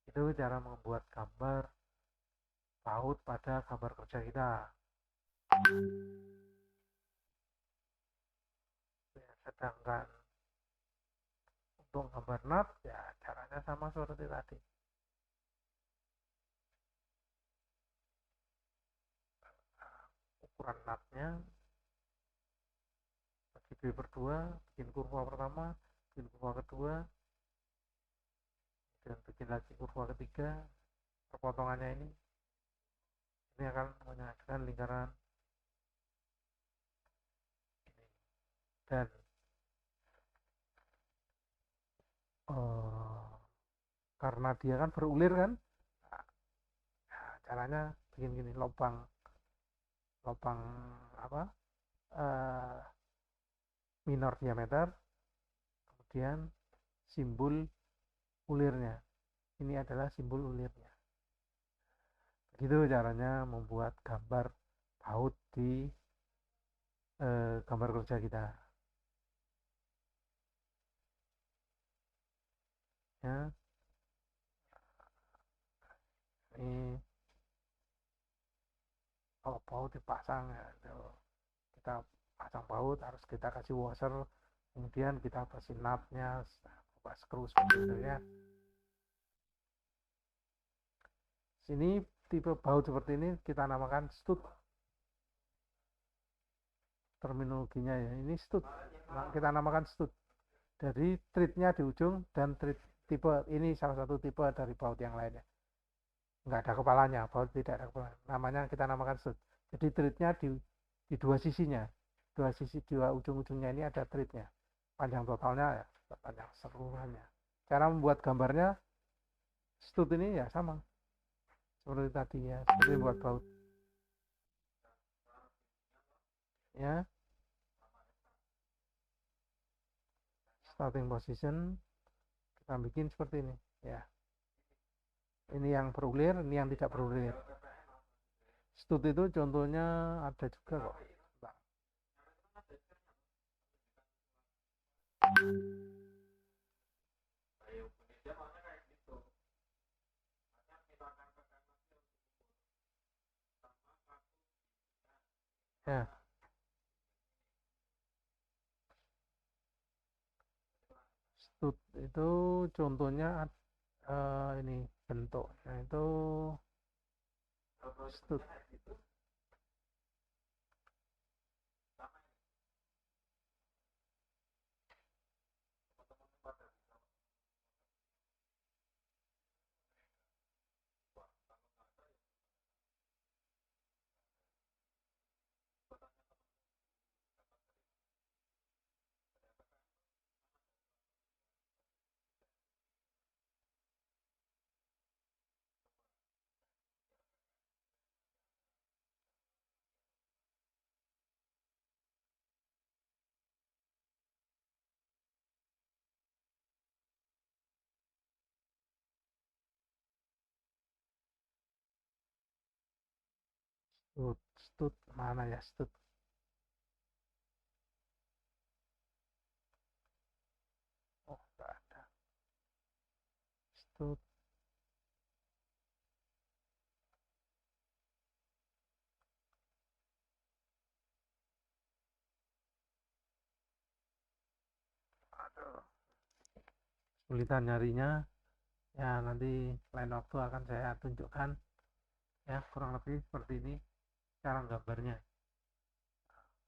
Itu cara membuat gambar baut pada gambar kerja kita. Ya, sedangkan untuk gambar nut ya caranya sama seperti tadi. Ukuran nutnya bagi B/2, bikin kurva pertama, bikin kurva kedua, dan bikin lagi kurva ketiga. Perpotongannya ini akan menghasilkan lingkaran ini. Dan karena dia kan berulir kan, nah, caranya bikin gini, lubang apa minor diameter, kemudian simbol ulirnya. Ini adalah simbol ulirnya. Begitu caranya membuat gambar baut di gambar kerja kita. Ya. Ini kalau baut dipasang ya, kita pasang baut harus kita kasih washer, kemudian kita kasih nutnya, buka skru seperti itu ya. Sini tipe baut seperti ini kita namakan stud. Terminologinya ya, ini stud. Nah, kita namakan stud. Dari treatnya di ujung dan treat tipe ini salah satu tipe dari baut yang lainnya. Nggak ada kepalanya, baut tidak ada kepala. Namanya kita namakan stud. Jadi treatnya di dua sisinya. Dua ujung-ujungnya ini ada treatnya. Panjang totalnya ya, panjang seluruhannya. Cara membuat gambarnya stud ini ya sama. Seperti tadi ya, seperti membuat baut. Ya. Starting position kita bikin seperti ini ya. Ini yang berulir, ini yang tidak berulir. Stud itu contohnya ada juga kok. Ya. Stud itu contohnya ini bentuknya itu stud. stud mana ya stud? Oh, enggak ada. Stud. Aduh, kesulitan nyarinya. Ya, nanti lain waktu akan saya tunjukkan. Ya, kurang lebih seperti ini cara gambarnya.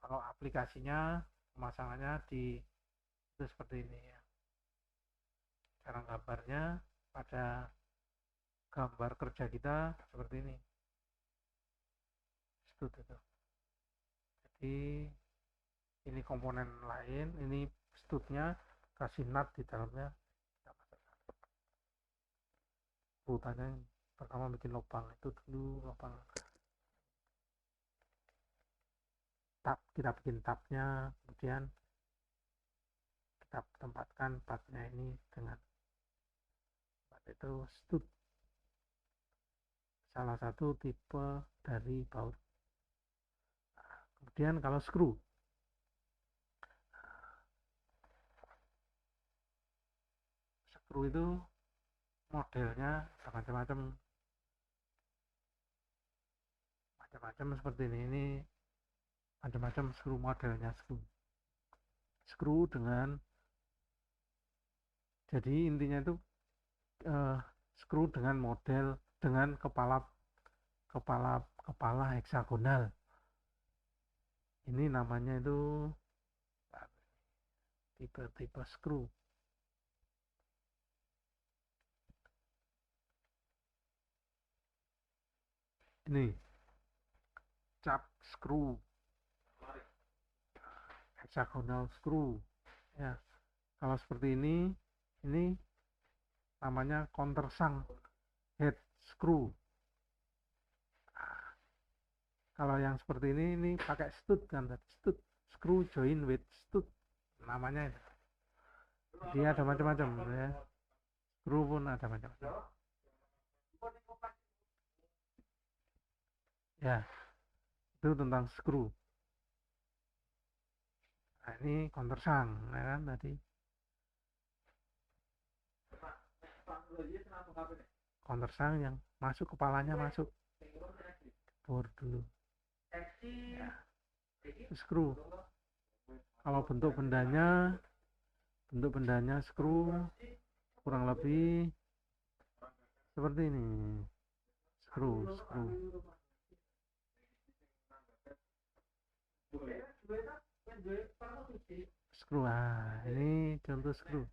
Kalau aplikasinya, pemasangannya di itu seperti ini ya. Cara gambarnya pada gambar kerja kita seperti ini. Stud itu. Jadi ini komponen lain, ini studnya kasih nut di dalamnya. Urutannya pertama bikin lubang itu dulu, lubang tab, kita bikin tabnya, kemudian kita tempatkan partnya ini dengan part itu stud, salah satu tipe dari baut. Nah, kemudian kalau screw itu modelnya macam-macam seperti ini macam-macam screw modelnya. Screw dengan, jadi intinya itu screw dengan model dengan kepala heksagonal. Ini namanya itu tipe screw. Ini cap screw, hexagonal screw ya. Kalau seperti ini namanya countersunk head screw. Kalau yang seperti ini pakai stud kan, stud, screw join with stud namanya itu. Dia ada macam-macam ya, screw pun ada macam-macam ya. Itu tentang screw. Nah, ini countersunk ya kan tadi. Countersunk yang masuk kepalanya masuk bor dulu ya. Screw, kalau bentuk bendanya screw kurang lebih seperti ini. Screw ini contoh screw.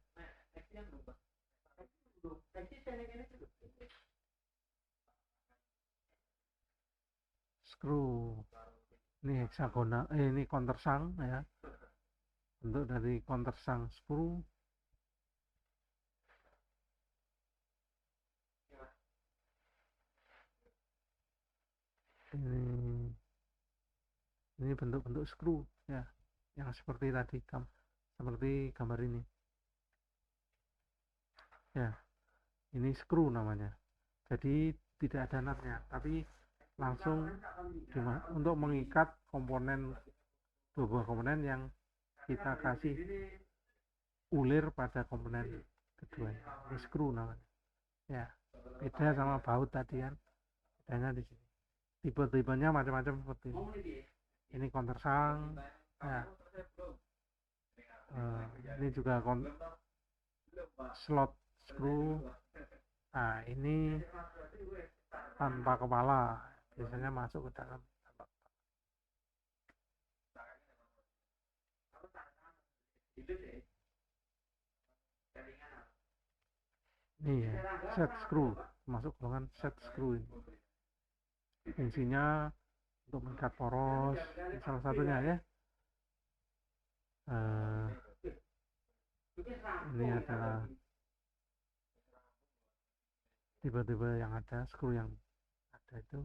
Ini heksagonal, ini countersunk ya, bentuk dari countersunk screw. Ini bentuk-bentuk screw ya, yang seperti tadi, seperti gambar ini ya. Ini screw namanya, jadi tidak ada nutnya, tapi langsung untuk mengikat komponen, dua komponen yang kita kasih ulir pada komponen kedua. Ini screw namanya ya. Beda sama baut tadi kan, bedanya di sini. Tipe-tipenya macam-macam seperti ini. Ini countersunk ya. Ini juga slot screw. Nah, ini tanpa kepala, biasanya masuk ke dalam. Ini ya, set screw, masuk golongan set screw ini. Fungsinya untuk mengikat poros, salah satunya ya. Ini adalah tipe-tipe yang ada, screw yang ada itu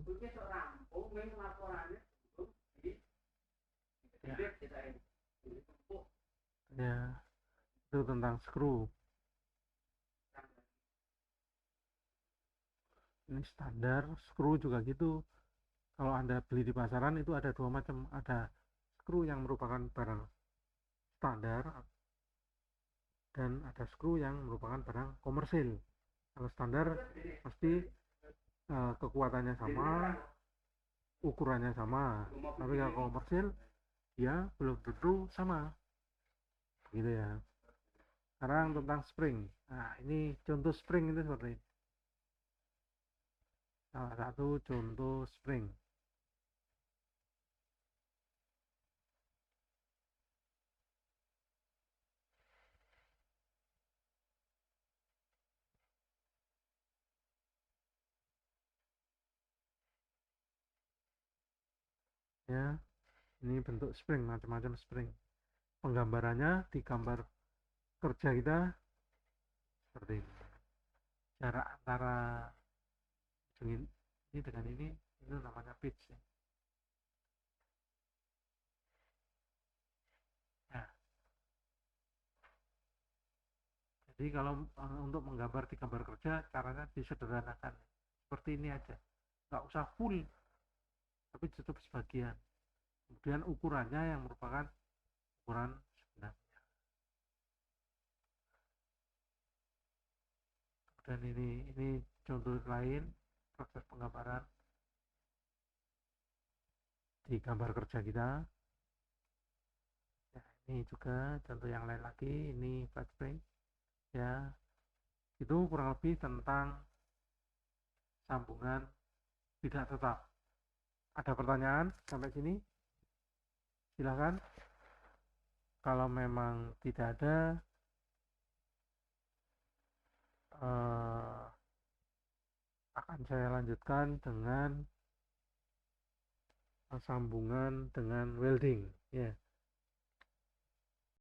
ya, itu tentang screw. Ini standar screw juga gitu. Kalau Anda beli di pasaran itu ada dua macam, ada skru yang merupakan barang standar dan ada skru yang merupakan barang komersil. Kalau standar pasti kekuatannya sama, ukurannya sama, tapi kalau komersil dia belum tentu sama, gitu ya. Sekarang tentang spring. Nah, ini contoh spring itu seperti ini. Salah satu contoh spring. Ya, ini bentuk spring, macam-macam spring. Penggambarannya di gambar kerja kita seperti ini. Jarak antara ini dengan ini itu namanya pitch ya. Nah, jadi kalau untuk menggambar di gambar kerja caranya disederhanakan seperti ini aja, nggak usah full tapi cukup sebagian, kemudian ukurannya yang merupakan ukuran sebenarnya. Dan ini contoh lain proses penggambaran di gambar kerja kita. Ya, ini juga contoh yang lain lagi, ini flat spring ya. Itu kurang lebih tentang sambungan tidak tetap. Ada pertanyaan sampai sini? Silahkan. Kalau memang tidak ada, akan saya lanjutkan dengan sambungan dengan welding ya.